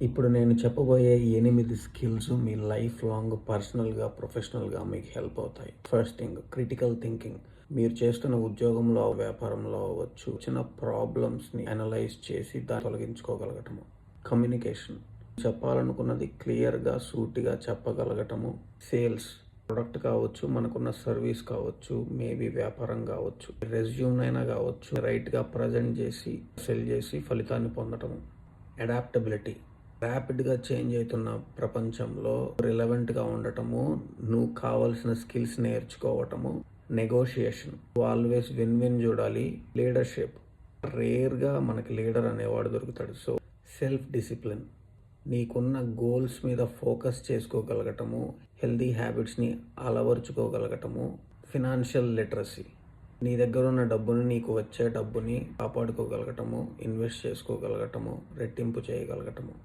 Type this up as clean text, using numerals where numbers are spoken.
ఇప్పుడు నేను చెప్పబోయే 8 స్కిల్స్ మీ లైఫ్ లాంగ్ పర్సనల్‌గా, ప్రొఫెషనల్‌గా మీకు హెల్ప్ అవుతాయి. First thing critical thinking. మీరు చేస్తున్న ఉద్యోగంలో, వ్యాపారంలో అవ్వచ్చు, వచ్చిన ప్రాబ్లమ్స్‌ని అనలైజ్ చేసి దాన్ని తొలగించుకోగలగటము. కమ్యూనికేషన్. చెప్పాలనుకున్నది క్లియర్‌గా, సూటిగా చెప్పగలగటము. సేల్స్. ప్రొడక్ట్ కావచ్చు, మనకున్న సర్వీస్ కావచ్చు, మేబీ వ్యాపారం కావచ్చు, రెజ్యూమ్ అయినా కావచ్చు, రైట్‌గా ప్రజెంట్ చేసి, సెల్ చేసి ఫలితాన్ని పొందటము. అడాప్టబిలిటీ. ర్యాపిడ్‌గా చేంజ్ అవుతున్న ప్రపంచంలో రిలవెంట్‌గా ఉండటము, నువ్వు కావాల్సిన స్కిల్స్ నేర్చుకోవటము. నెగోషియేషన్. ఆల్వేస్ విన్ విన్ చూడాలి. లీడర్షిప్. రేర్‌గా మనకి లీడర్ అనేవాడు దొరుకుతాడు. So self discipline. నీకున్న గోల్స్ మీద ఫోకస్ చేసుకోగలగటము, హెల్దీ హ్యాబిట్స్ని అలవరుచుకోగలగటము. Financial literacy. నీ దగ్గర ఉన్న డబ్బుని, నీకు వచ్చే డబ్బుని కాపాడుకోగలగటము, ఇన్వెస్ట్ చేసుకోగలగటము, రెట్టింపు చేయగలగటము.